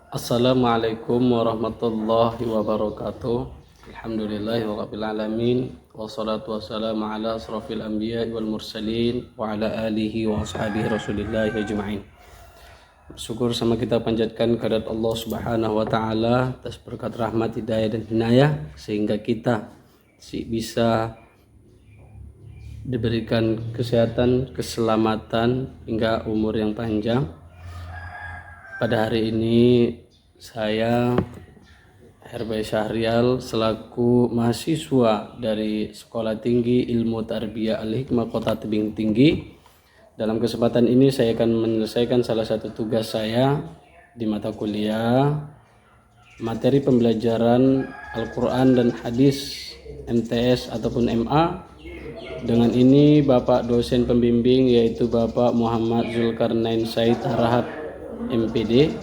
Assalamualaikum warahmatullahi wabarakatuh. Alhamdulillahirabbil alamin wassalatu wassalamu ala asrofil anbiya'i wal mursalin wa ala alihi wa ashabihi Rasulillah ajma'in. Bersyukur sama kita panjatkan kehadirat Allah Subhanahu wa taala atas berkat rahmat, hidayah dan hinayah sehingga kita bisa diberikan kesehatan, keselamatan hingga umur yang panjang. Pada hari ini saya Herbay Syahrial selaku mahasiswa dari Sekolah Tinggi Ilmu Tarbiyah Al-Hikmah Kota Tebing Tinggi. Dalam kesempatan ini saya akan menyelesaikan salah satu tugas saya di mata kuliah materi pembelajaran Al-Quran dan Hadis MTS ataupun MA. Dengan ini Bapak dosen pembimbing yaitu Bapak Muhammad Zulkarnain Said Harahap MPD.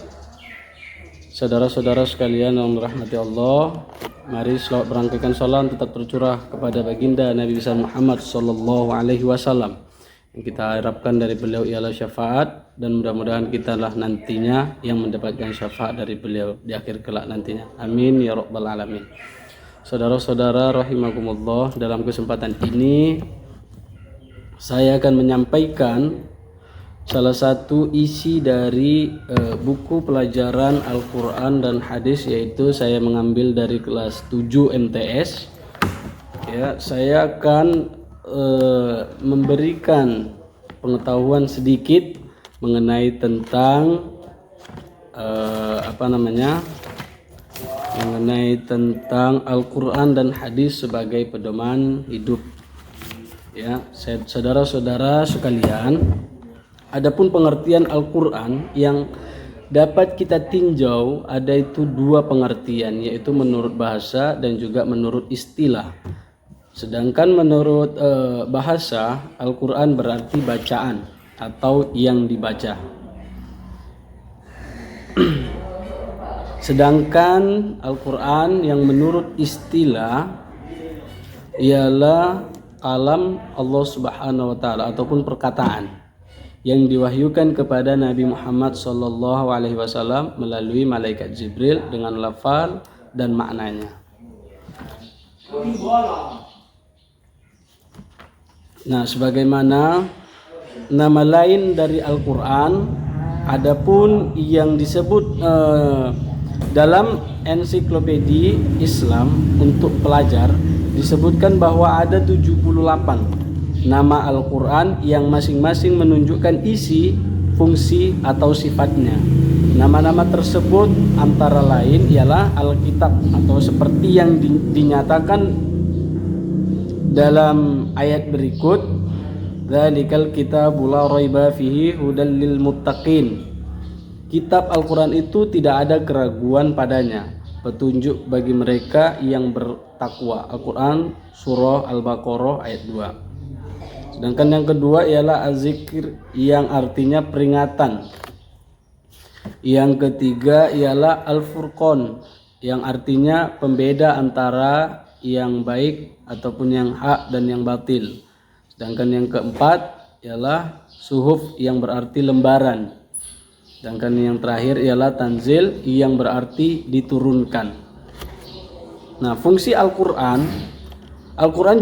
Saudara-saudara sekalian yang dirahmati Allah, mari selamat berangkaikan salam tetap tercurah kepada baginda Nabi besar Muhammad sallallahu alaihi wasallam. Yang kita harapkan dari beliau ialah syafaat, dan mudah-mudahan kitalah nantinya yang mendapatkan syafaat dari beliau di akhir kelak nantinya. Amin ya rabbal alamin. Saudara-saudara rahimakumullah, dalam kesempatan ini saya akan menyampaikan salah satu isi dari buku pelajaran Al-Quran dan Hadis, yaitu saya mengambil dari kelas 7 MTS. Ya, saya akan memberikan pengetahuan sedikit mengenai tentang mengenai tentang Al-Quran dan Hadis sebagai pedoman hidup. Ya, saudara-saudara sekalian, adapun pengertian Al-Quran yang dapat kita tinjau ada itu dua pengertian, yaitu menurut bahasa dan juga menurut istilah. Sedangkan menurut bahasa, Al-Quran berarti bacaan atau yang dibaca. Sedangkan Al-Quran yang menurut istilah ialah kalam Allah Subhanahu wa taala ataupun perkataan yang diwahyukan kepada Nabi Muhammad sallallahu alaihi wasallam melalui malaikat Jibril dengan lafal dan maknanya. Nah, sebagaimana nama lain dari Al-Quran, adapun yang disebut dalam ensiklopedia Islam untuk pelajar disebutkan bahwa ada 78 nama Al-Quran yang masing-masing menunjukkan isi, fungsi atau sifatnya. Nama-nama tersebut antara lain ialah Alkitab atau seperti yang dinyatakan dalam ayat berikut, Dzalikal kitabu la raiba fihi hudal lil muttaqin. Kitab Al-Quran itu tidak ada keraguan padanya, petunjuk bagi mereka yang bertakwa. Al-Quran surah Al-Baqarah ayat 2. Sedangkan yang kedua ialah Az-Zikr yang artinya peringatan. Yang ketiga ialah Al-Furqan yang artinya pembeda antara yang baik ataupun yang hak dan yang batil. Sedangkan yang keempat ialah Suhuf yang berarti lembaran. Sedangkan yang terakhir ialah Tanzil yang berarti diturunkan. Nah, fungsi Al-Quran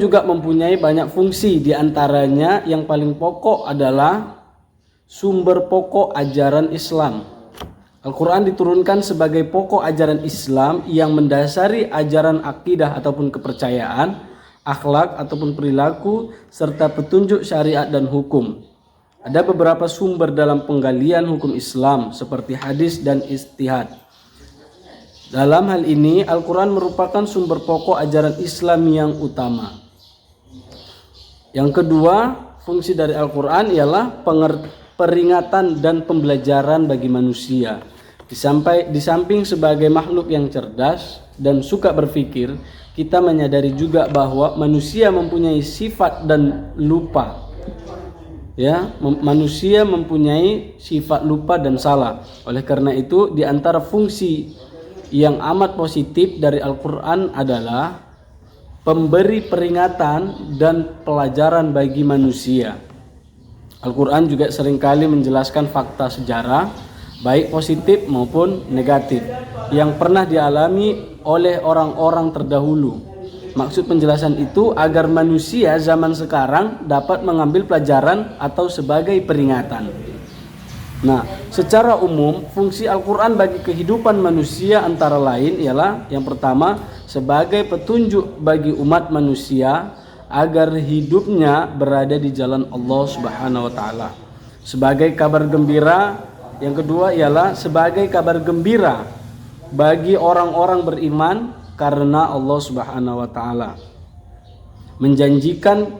juga mempunyai banyak fungsi. Di antaranya yang paling pokok adalah sumber pokok ajaran Islam. Al-Quran diturunkan sebagai pokok ajaran Islam yang mendasari ajaran akidah ataupun kepercayaan, akhlak ataupun perilaku, serta petunjuk syariat dan hukum. Ada beberapa sumber dalam penggalian hukum Islam seperti hadis dan ijtihad. Dalam hal ini, Al-Quran merupakan sumber pokok ajaran Islam yang utama. Yang kedua, fungsi dari Al-Quran ialah peringatan dan pembelajaran bagi manusia. Di samping sebagai makhluk yang cerdas dan suka berpikir, kita menyadari juga bahwa manusia mempunyai sifat dan lupa. Ya, manusia mempunyai sifat lupa dan salah. Oleh karena itu, di antara fungsi yang amat positif dari Al-Quran adalah pemberi peringatan dan pelajaran bagi manusia. Al-Quran juga seringkali menjelaskan fakta sejarah baik positif maupun negatif, yang pernah dialami oleh orang-orang terdahulu. Maksud penjelasan itu agar manusia zaman sekarang dapat mengambil pelajaran atau sebagai peringatan. Nah, secara umum fungsi Al-Quran bagi kehidupan manusia antara lain ialah yang pertama, sebagai petunjuk bagi umat manusia agar hidupnya berada di jalan Allah Subhanahu wa taala. Sebagai kabar gembira, yang kedua ialah sebagai kabar gembira bagi orang-orang beriman karena Allah Subhanahu wa taala menjanjikan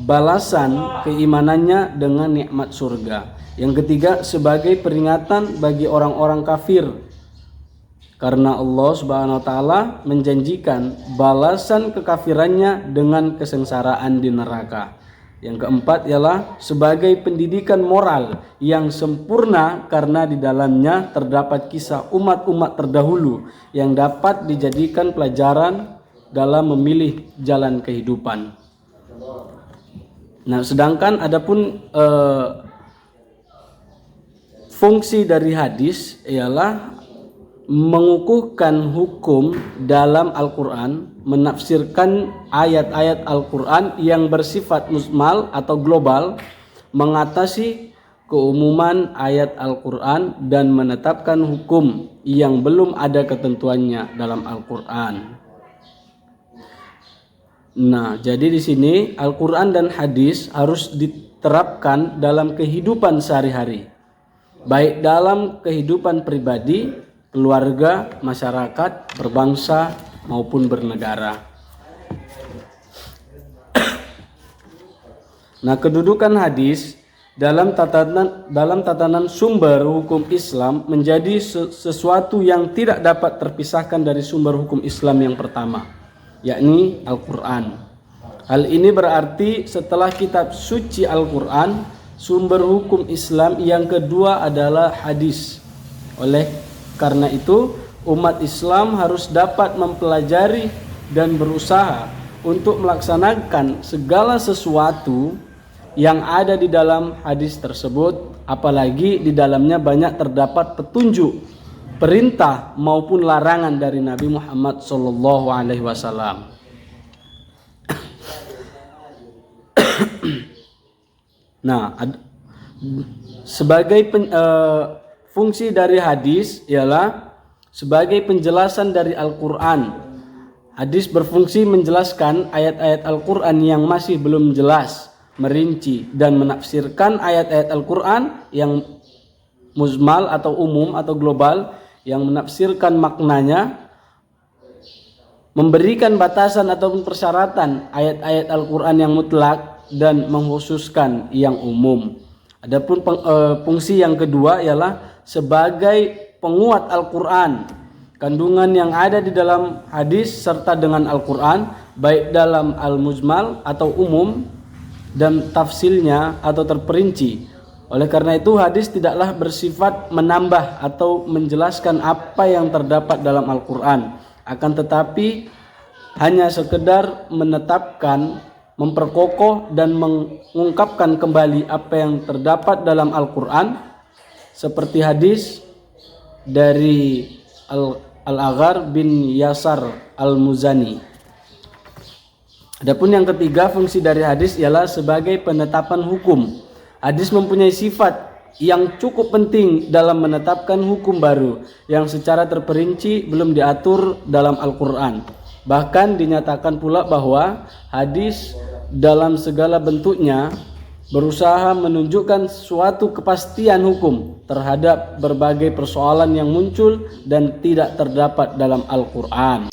balasan keimanannya dengan nikmat surga. Yang ketiga, sebagai peringatan bagi orang-orang kafir karena Allah Subhanahu wa taala menjanjikan balasan kekafirannya dengan kesengsaraan di neraka. Yang keempat ialah sebagai pendidikan moral yang sempurna karena di dalamnya terdapat kisah umat-umat terdahulu yang dapat dijadikan pelajaran dalam memilih jalan kehidupan. Nah, sedangkan adapun fungsi dari hadis ialah mengukuhkan hukum dalam Al-Quran, menafsirkan ayat-ayat Al-Quran yang bersifat mujmal atau global, mengatasi keumuman ayat Al-Quran dan menetapkan hukum yang belum ada ketentuannya dalam Al-Quran. Nah, jadi di sini Al-Quran dan hadis harus diterapkan dalam kehidupan sehari-hari, baik dalam kehidupan pribadi, keluarga, masyarakat, berbangsa maupun bernegara. Nah, kedudukan hadis dalam tatanan sumber hukum Islam menjadi sesuatu yang tidak dapat terpisahkan dari sumber hukum Islam yang pertama, yakni Al-Quran. Hal ini berarti setelah kitab suci Al-Quran, sumber hukum Islam yang kedua adalah hadis. Oleh karena itu, umat Islam harus dapat mempelajari dan berusaha untuk melaksanakan segala sesuatu yang ada di dalam hadis tersebut, apalagi di dalamnya banyak terdapat petunjuk, perintah maupun larangan dari Nabi Muhammad SAW. Nah, sebagai fungsi dari hadis ialah sebagai penjelasan dari Al-Quran. Hadis berfungsi menjelaskan ayat-ayat Al-Quran yang masih belum jelas, merinci dan menafsirkan ayat-ayat Al-Quran yang mujmal atau umum atau global, yang menafsirkan maknanya, memberikan batasan ataupun persyaratan ayat-ayat Al-Quran yang mutlak dan mengkhususkan yang umum. Adapun fungsi yang kedua ialah sebagai penguat Al-Quran, kandungan yang ada di dalam hadis serta dengan Al-Quran, baik dalam al-mujmal atau umum dan tafsilnya atau terperinci. Oleh karena itu, hadis tidaklah bersifat menambah atau menjelaskan apa yang terdapat dalam Al-Quran, akan tetapi hanya sekedar menetapkan, memperkokoh dan mengungkapkan kembali apa yang terdapat dalam Al-Quran, seperti hadis dari Al-Aghar bin Yasar Al-Muzani. Adapun yang ketiga, fungsi dari hadis ialah sebagai penetapan hukum. Hadis mempunyai sifat yang cukup penting dalam menetapkan hukum baru yang secara terperinci belum diatur dalam Al-Quran. Bahkan dinyatakan pula bahwa hadis dalam segala bentuknya berusaha menunjukkan suatu kepastian hukum terhadap berbagai persoalan yang muncul dan tidak terdapat dalam Al-Quran.